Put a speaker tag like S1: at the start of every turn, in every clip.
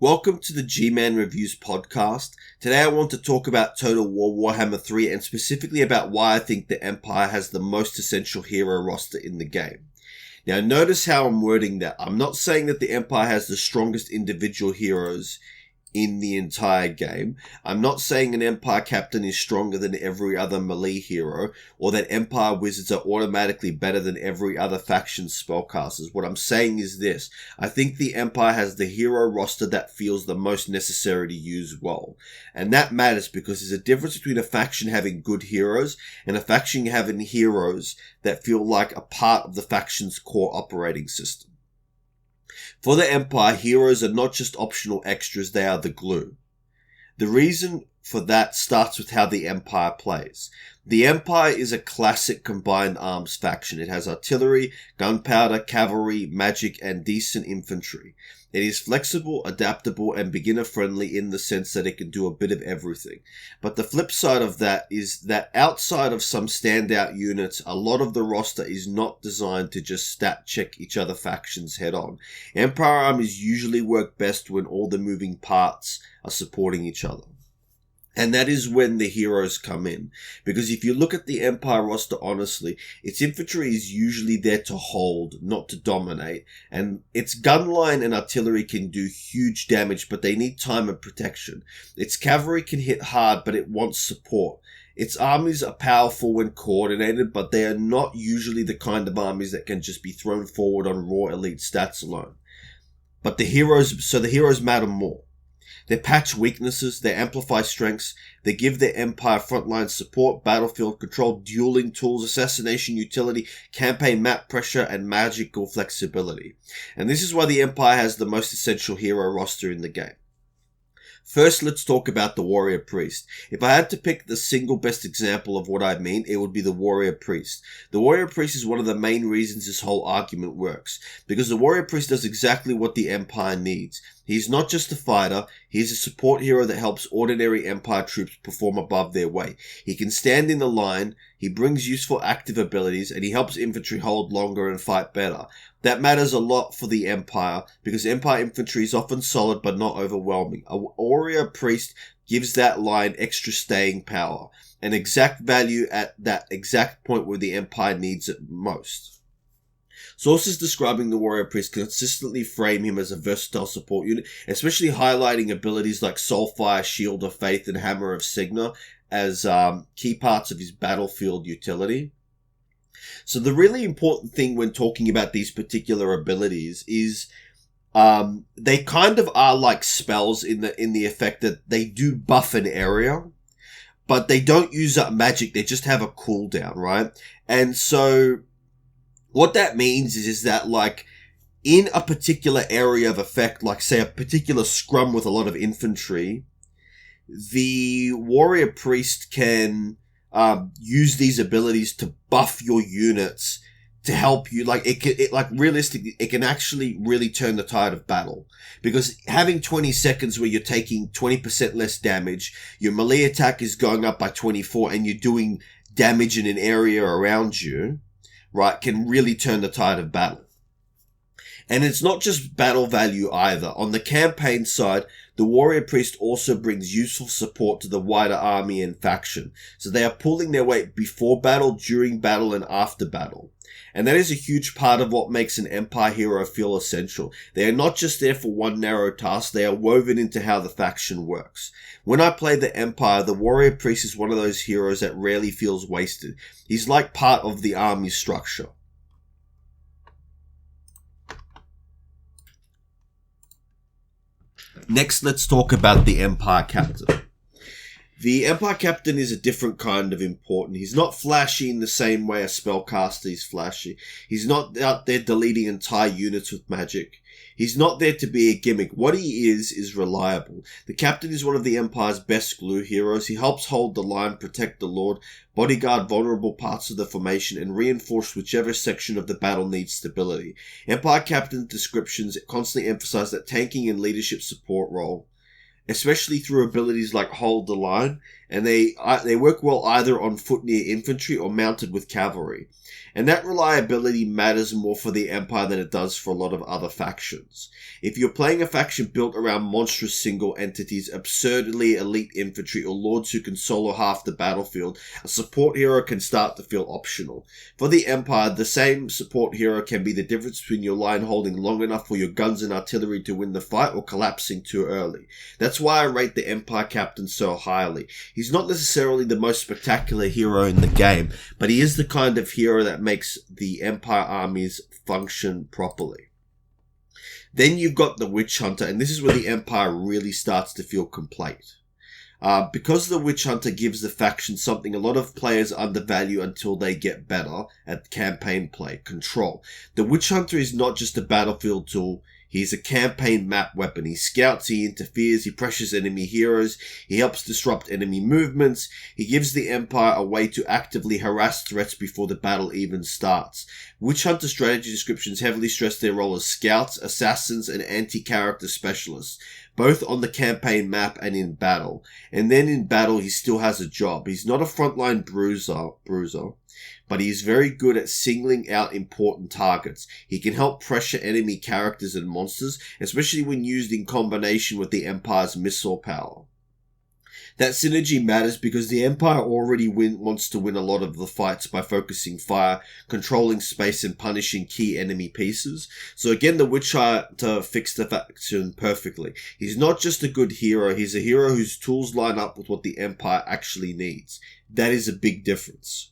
S1: Welcome to the G-Man Reviews podcast. Today I want to talk about Total War Warhammer 3 and specifically about why I think the Empire has the most essential hero roster in the game. Now notice how I'm wording that. I'm not saying that the Empire has the strongest individual heroes in the entire game. I'm not saying an Empire Captain is stronger than every other melee hero, or that Empire Wizards are automatically better than every other faction spellcasters. What I'm saying is this: I think the Empire has the hero roster that feels the most necessary to use well. And that matters because there's a difference between a faction having good heroes and a faction having heroes that feel like a part of the faction's core operating system. For the Empire, heroes are not just optional extras, they are the glue. The reason for that starts with how the Empire plays. The Empire is a classic combined arms faction. It has artillery, gunpowder, cavalry, magic, and decent infantry. It is flexible, adaptable, and beginner-friendly in the sense that it can do a bit of everything. But the flip side of that is that outside of some standout units, a lot of the roster is not designed to just stat check each other factions head on. Empire armies usually work best when all the moving parts are supporting each other. And that is when the heroes come in. Because if you look at the Empire roster honestly, its infantry is usually there to hold, not to dominate. And its gunline and artillery can do huge damage, but they need time and protection. Its cavalry can hit hard, but it wants support. Its armies are powerful when coordinated, but they are not usually the kind of armies that can just be thrown forward on raw elite stats alone. But the heroes matter more. They patch weaknesses, they amplify strengths, they give their Empire frontline support, battlefield control, dueling tools, assassination utility, campaign map pressure, and magical flexibility. And this is why the Empire has the most essential hero roster in the game. First, let's talk about the Warrior Priest. If I had to pick the single best example of what I mean, it would be the Warrior Priest. The Warrior Priest is one of the main reasons this whole argument works, because the Warrior Priest does exactly what the Empire needs. He's not just a fighter, he's a support hero that helps ordinary Empire troops perform above their weight. He can stand in the line, he brings useful active abilities, and he helps infantry hold longer and fight better. That matters a lot for the Empire, because Empire infantry is often solid but not overwhelming. A Warrior Priest gives that line extra staying power, an exact value at that exact point where the Empire needs it most. Sources describing the Warrior Priest consistently frame him as a versatile support unit, especially highlighting abilities like Soulfire, Shield of Faith, and Hammer of Signa as key parts of his battlefield utility. So the really important thing when talking about these particular abilities is they kind of are like spells in the effect that they do buff an area, but they don't use up magic, they just have a cooldown, right? And so what that means is that, like, in a particular area of effect, like, say, a particular scrum with a lot of infantry, the Warrior Priest can use these abilities to buff your units to help you. Like, realistically, it can actually really turn the tide of battle. Because having 20 seconds where you're taking 20% less damage, your melee attack is going up by 24, and you're doing damage in an area around you, right, can really turn the tide of battle. And it's not just battle value either. On the campaign side, the Warrior Priest also brings useful support to the wider army and faction. So they are pulling their weight before battle, during battle, and after battle. And that is a huge part of what makes an Empire hero feel essential. They are not just there for one narrow task, they are woven into how the faction works. When I play the Empire, the Warrior Priest is one of those heroes that rarely feels wasted. He's like part of the army structure. Next, let's talk about the Empire Captain. The Empire Captain is a different kind of important. He's not flashy in the same way a spellcaster is flashy. He's not out there deleting entire units with magic. He's not there to be a gimmick. What he is reliable. The Captain is one of the Empire's best glue heroes. He helps hold the line, protect the Lord, bodyguard vulnerable parts of the formation, and reinforce whichever section of the battle needs stability. Empire Captain descriptions constantly emphasize that tanking and leadership support role. especially through abilities like Hold the Line, and they work well either on foot near infantry or mounted with cavalry. And that reliability matters more for the Empire than it does for a lot of other factions. If you're playing a faction built around monstrous single entities, absurdly elite infantry, or lords who can solo half the battlefield, a support hero can start to feel optional. For the Empire, the same support hero can be the difference between your line holding long enough for your guns and artillery to win the fight or collapsing too early. That's why I rate the Empire Captain so highly. He's not necessarily the most spectacular hero in the game, but he is the kind of hero that makes the Empire armies function properly. Then you've got the Witch Hunter, and this is where the Empire really starts to feel complete. Because the Witch Hunter gives the faction something a lot of players undervalue until they get better at campaign play, control. The Witch Hunter is not just a battlefield tool. He's a campaign map weapon. He scouts, he interferes, he pressures enemy heroes, he helps disrupt enemy movements, he gives the Empire a way to actively harass threats before the battle even starts. Witch Hunter strategy descriptions heavily stress their role as scouts, assassins, and anti-character specialists, both on the campaign map and in battle. And then in battle, he still has a job. He's not a frontline bruiser, but he is very good at singling out important targets. He can help pressure enemy characters and monsters, especially when used in combination with the Empire's missile power. That synergy matters because the Empire already wants to win a lot of the fights by focusing fire, controlling space, and punishing key enemy pieces. So again, the Witch Hunter fixed the faction perfectly. He's not just a good hero, he's a hero whose tools line up with what the Empire actually needs. That is a big difference.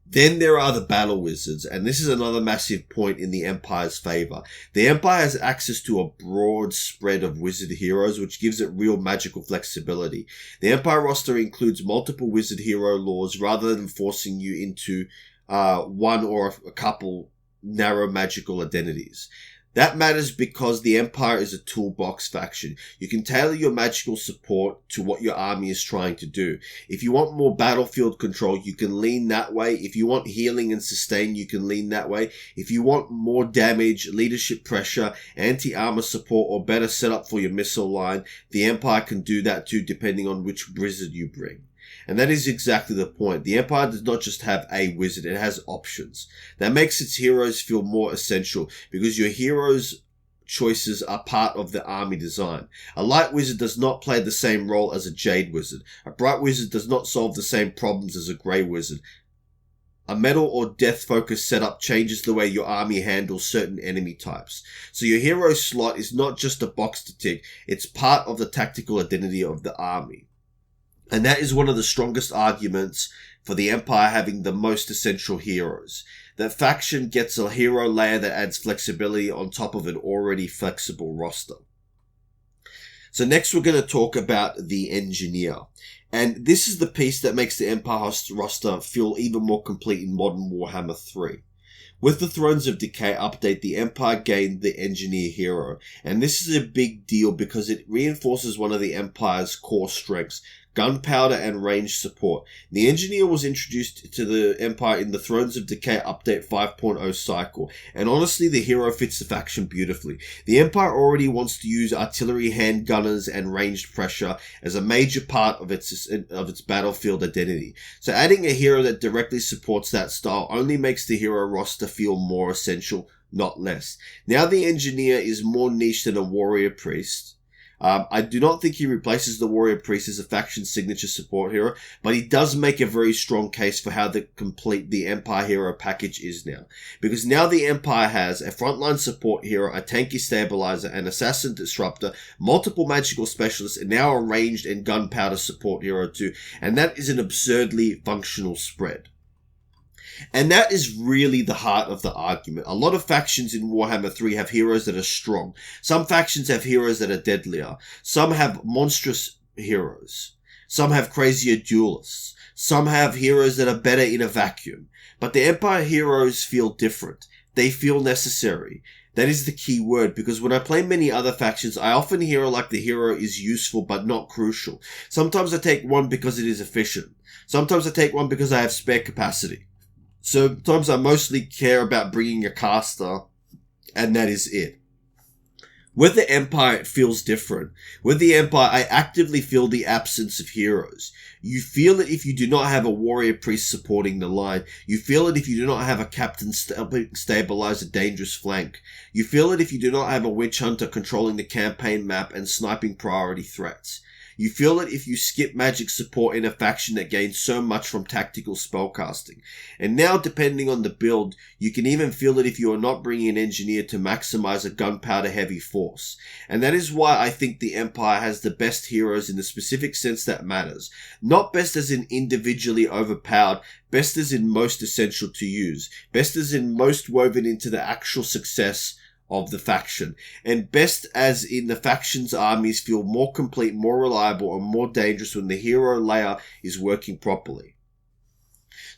S1: Then there are the battle wizards, and this is another massive point in the Empire's favor. The Empire has access to a broad spread of wizard heroes, which gives it real magical flexibility. The Empire roster includes multiple wizard hero lores rather than forcing you into one or a couple narrow magical identities. That matters because the Empire is a toolbox faction. You can tailor your magical support to what your army is trying to do. If you want more battlefield control, you can lean that way. If you want healing and sustain, you can lean that way. If you want more damage, leadership pressure, anti-armor support, or better setup for your missile line, the Empire can do that too, depending on which wizard you bring. And that is exactly the point. The Empire does not just have a wizard, it has options. That makes its heroes feel more essential because your heroes' choices are part of the army design. A light wizard does not play the same role as a jade wizard. A bright wizard does not solve the same problems as a grey wizard. A metal or death focused setup changes the way your army handles certain enemy types. So your hero slot is not just a box to tick, it's part of the tactical identity of the army. And that is one of the strongest arguments for the Empire having the most essential heroes. That faction gets a hero layer that adds flexibility on top of an already flexible roster. So next we're going to talk about the engineer. And this is the piece that makes the Empire roster feel even more complete in modern Warhammer 3. With the Thrones of Decay update, the Empire gained the Engineer hero, and this is a big deal because it reinforces one of the Empire's core strengths, gunpowder and range support. The Engineer was introduced to the Empire in the Thrones of Decay update 5.0 cycle, and honestly the hero fits the faction beautifully. The Empire already wants to use artillery, handgunners, and ranged pressure as a major part of its battlefield identity. So adding a hero that directly supports that style only makes the hero roster feel more essential, not less. Now the Engineer is more niche than a warrior priest. I do not think he replaces the Warrior Priest as a faction signature support hero, but he does make a very strong case for how complete the Empire hero package is now. Because now the Empire has a frontline support hero, a tanky stabilizer, an assassin disruptor, multiple magical specialists, and now a ranged and gunpowder support hero too, and that is an absurdly functional spread. And that is really the heart of the argument. A lot of factions in Warhammer 3 have heroes that are strong. Some factions have heroes that are deadlier. Some have monstrous heroes. Some have crazier duelists. Some have heroes that are better in a vacuum. But the Empire heroes feel different. They feel necessary. That is the key word, because when I play many other factions, I often hear like the hero is useful but not crucial. Sometimes I take one because it is efficient. Sometimes I take one because I have spare capacity. Sometimes I mostly care about bringing a caster, and that is it. With the Empire, it feels different. With the Empire, I actively feel the absence of heroes. You feel it if you do not have a warrior priest supporting the line. You feel it if you do not have a captain stabilize a dangerous flank. You feel it if you do not have a witch hunter controlling the campaign map and sniping priority threats. You feel it if you skip magic support in a faction that gains so much from tactical spellcasting. And now, depending on the build, you can even feel it if you are not bringing an engineer to maximize a gunpowder heavy force. And that is why I think the Empire has the best heroes in the specific sense that matters. Not best as in individually overpowered, best as in most essential to use. Best as in most woven into the actual success of the faction, and best as in the faction's armies feel more complete, more reliable, and more dangerous when the hero layer is working properly.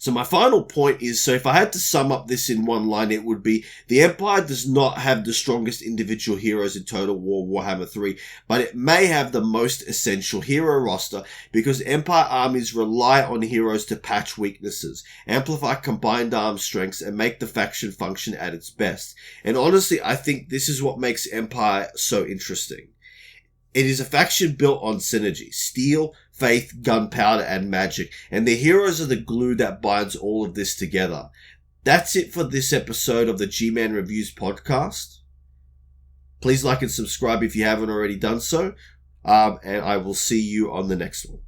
S1: So my final point is, so if I had to sum up this in one line, it would be, the Empire does not have the strongest individual heroes in Total War Warhammer 3, but it may have the most essential hero roster because Empire armies rely on heroes to patch weaknesses, amplify combined arms strengths, and make the faction function at its best. And honestly, I think this is what makes Empire so interesting. It is a faction built on synergy, steel, faith, gunpowder, and magic, and the heroes are the glue that binds all of this together. That's it for this episode of the G-Man Reviews podcast. Please like and subscribe if you haven't already done so, and I will see you on the next one.